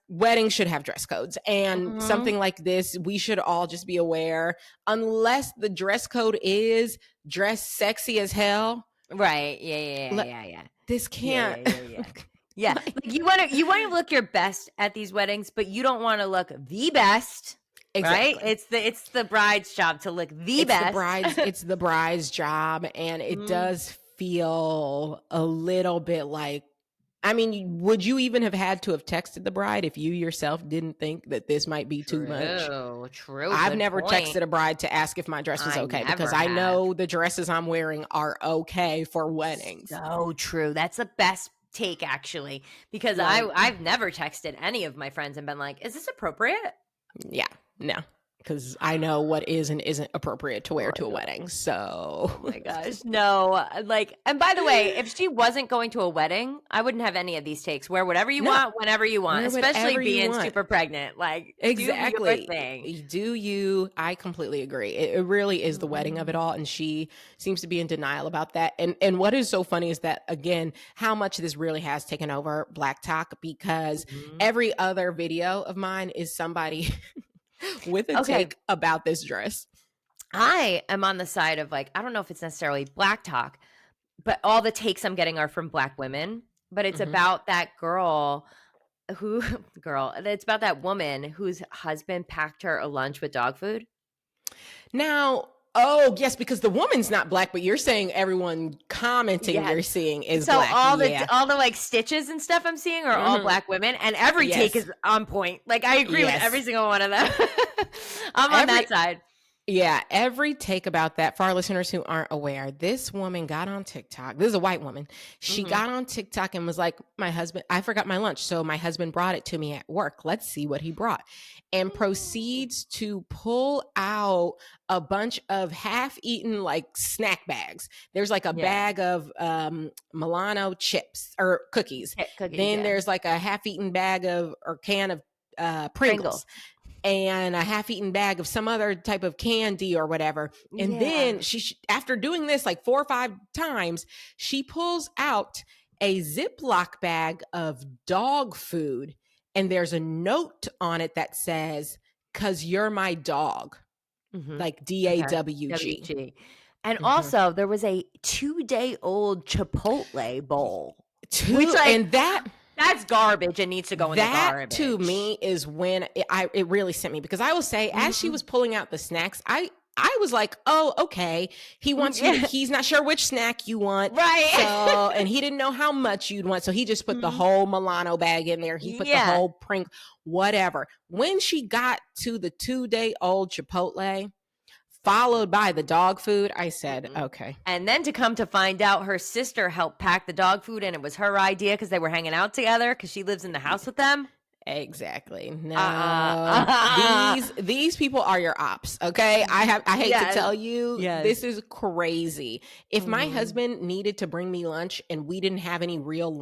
weddings should have dress codes, and something like this, we should all just be aware, unless the dress code is dress sexy as hell. Right. Yeah. This can't. Yeah, like you want to look your best at these weddings, but you don't want to look the best. Exactly. Right? It's the bride's job to look the best. It's the bride's job, and it does feel a little bit like. I mean, would you even have had to have texted the bride if you yourself didn't think that this might be too much? True. I've never texted a bride to ask if my dress was okay because I know the dresses I'm wearing are okay for weddings. So true. That's the best take, actually, because I've never texted any of my friends and been like, is this appropriate? Yeah, no, because I know what is and isn't appropriate to wear to a wedding. So oh my gosh, no. Like, and by the way, if she wasn't going to a wedding, I wouldn't have any of these takes. Wear whatever you want, whenever you want, especially being super pregnant. Like, exactly. Do your thing. Do you? I completely agree. It really is the wedding of it all, and she seems to be in denial about that. And what is so funny is that, again, how much this really has taken over Black Talk, because every other video of mine is somebody with a take about this dress. I am on the side of, like, I don't know if it's necessarily Black Talk, but all the takes I'm getting are from Black women. But it's about that it's about that woman whose husband packed her a lunch with dog food. Now, oh, yes, because the woman's not Black, but you're saying everyone commenting you're seeing is Black. So all the like stitches and stuff I'm seeing are all Black women, and every take is on point. Like, I agree with every single one of them. I'm on that side. Yeah, every take about that. For our listeners who aren't aware, this woman got on TikTok. This is a white woman. She got on TikTok and was like, I forgot my lunch, so my husband brought it to me at work. Let's see what he brought. And proceeds to pull out a bunch of half-eaten, like, snack bags. There's like a bag of Milano chips or cookies. Then there's like a half-eaten bag or can of Pringles. And a half-eaten bag of some other type of candy or whatever. And then she, after doing this like 4 or 5 times, she pulls out a Ziploc bag of dog food. And there's a note on it that says, "'Cause you're my dog." Like DAWG. And also there was a 2-day-old Chipotle bowl. That's garbage and needs to go in the garbage. That, to me, is when it really sent me. Because I will say, as she was pulling out the snacks, I was like, oh, okay. He wants you. He's not sure which snack you want. Right. So, and he didn't know how much you'd want. So he just put the whole Milano bag in there. He put the whole Pringles, whatever. When she got to the 2-day-old Chipotle, followed by the dog food, I said, okay. And then to come to find out, her sister helped pack the dog food, and it was her idea because they were hanging out together because she lives in the house with them. Exactly. No, these people are your ops. Okay. I hate to tell you, this is crazy. If my husband needed to bring me lunch and we didn't have any real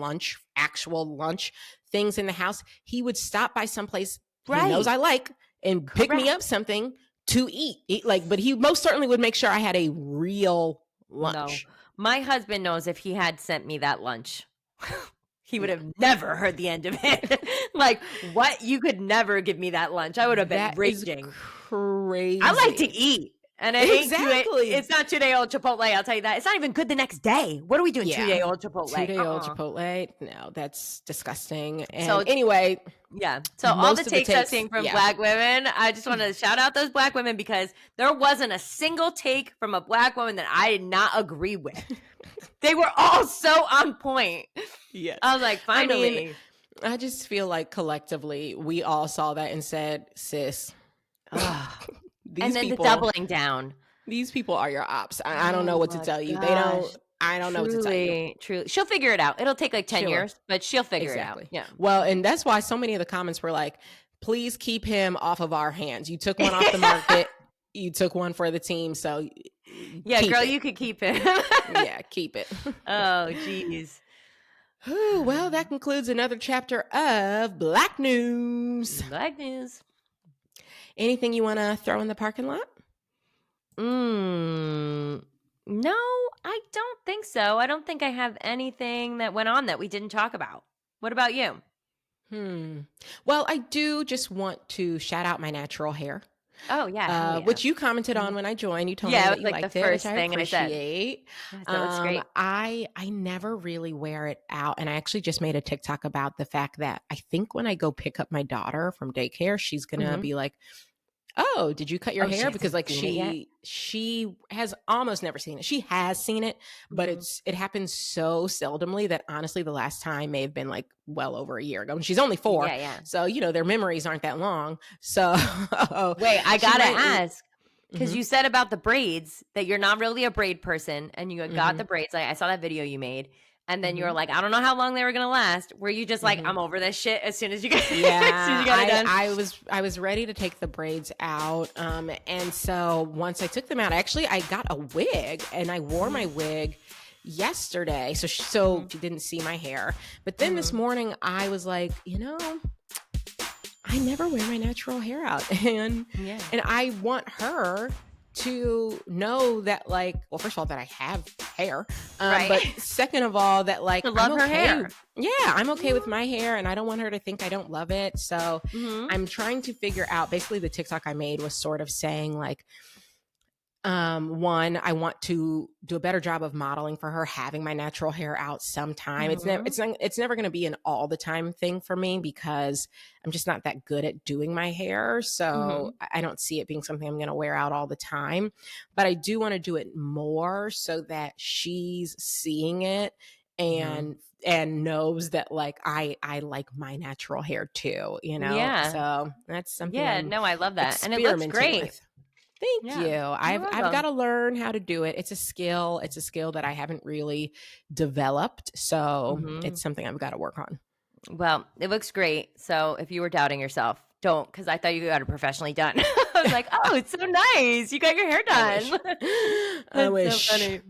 actual lunch things in the house, he would stop by someplace he knows I like and pick me up something to eat. But he most certainly would make sure I had a real lunch. No. My husband knows if he had sent me that lunch, he would have never heard the end of it. Like, what? You could never give me that lunch. I would have been raging. Crazy. I like to eat. And it ain't Exactly. it's not 2-day-old Chipotle, I'll tell you that. It's not even good the next day. What are we doing 2-day-old Chipotle? 2-day-old Chipotle? No, that's disgusting. And So- anyway, Yeah. So all the takes I've seen from yeah. Black women, I just want to shout out those Black women because there wasn't a single take from a Black woman that I did not agree with. They were all so on point. Yes. I was like, finally. I mean, I just feel like collectively we all saw that and said, sis, and then the doubling down. These people are your ops. I don't know what to tell you. I don't know what to tell you. Truly. She'll figure it out. It'll take like 10 years, but she'll figure it out. Yeah. Well, and that's why so many of the comments were like, please keep him off of our hands. You took one off the market. You took one for the team. So yeah, girl, you could keep it. Yeah, keep it. Oh, geez. Well, that concludes another chapter of Black News. Black News. Anything you want to throw in the parking lot? No, I don't think so. I don't think I have anything that went on that we didn't talk about. What about you? Well, I do just want to shout out my natural hair. Oh, yeah. Which you commented on when I joined. You told me it that was you like liked the it, first which thing I I said. appreciate. That looks great. I never really wear it out. And I actually just made a TikTok about the fact that I think when I go pick up my daughter from daycare, she's going to be like, oh, did you cut your hair? Because like she has almost never seen it. She has seen it, but it happens so seldomly that honestly the last time may have been like well over a year ago. And she's only 4. Yeah. So, their memories aren't that long. So wait, I gotta ask. Because you said about the braids that you're not really a braid person and you got the braids. I saw that video you made. And then you were like, I don't know how long they were going to last. Were you just like, I'm over this shit as soon as you got, as soon as you got it done? I was ready to take the braids out. And so once I took them out, I got a wig and I wore my wig yesterday. So she didn't see my hair. But then this morning I was like, I never wear my natural hair out. And I want her to know that, like, well, first of all, that I have hair, but second of all, that like to love her hair. Yeah, I'm okay with my hair, and I don't want her to think I don't love it. So I'm trying to figure out. Basically, the TikTok I made was sort of saying like, one, I want to do a better job of modeling for her, having my natural hair out sometime. It's never going to be an all the time thing for me because I'm just not that good at doing my hair. So I don't see it being something I'm going to wear out all the time, but I do want to do it more so that she's seeing it and knows that like I like my natural hair too, Yeah. So that's something. Yeah, no, I love that. And it looks great. With. Thank you. I've got to learn how to do it. It's a skill. It's a skill that I haven't really developed. So it's something I've got to work on. Well, it looks great. So if you were doubting yourself, don't, because I thought you got it professionally done. I was like, oh, it's so nice. You got your hair done. I wish. So funny.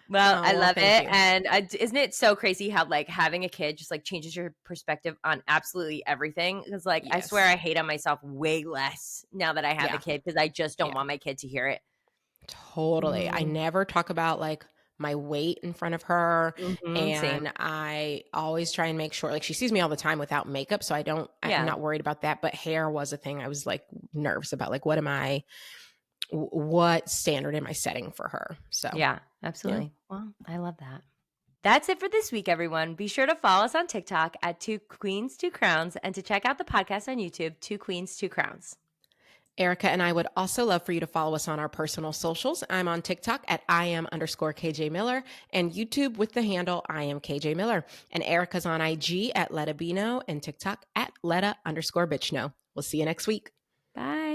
Well, I love it. And isn't it so crazy how like having a kid just like changes your perspective on absolutely everything? Because like I swear I hate on myself way less now that I have a kid because I just don't want my kid to hear it. Totally. I never talk about like my weight in front of her. And same. I always try and make sure like she sees me all the time without makeup. So I'm not worried about that. But hair was a thing I was like nervous about. Like, what standard am I setting for her? So yeah, absolutely. Yeah. Well, I love that. That's it for this week, everyone. Be sure to follow us on TikTok at 2 Queens, 2 Crowns, and to check out the podcast on YouTube, 2 Queens, 2 Crowns. Erica and I would also love for you to follow us on our personal socials. I'm on TikTok at @IAM_KJ Miller and YouTube with the handle I am KJ Miller. And Erica's on IG at LettaBino and TikTok at Letta_BitchNo. We'll see you next week. Bye.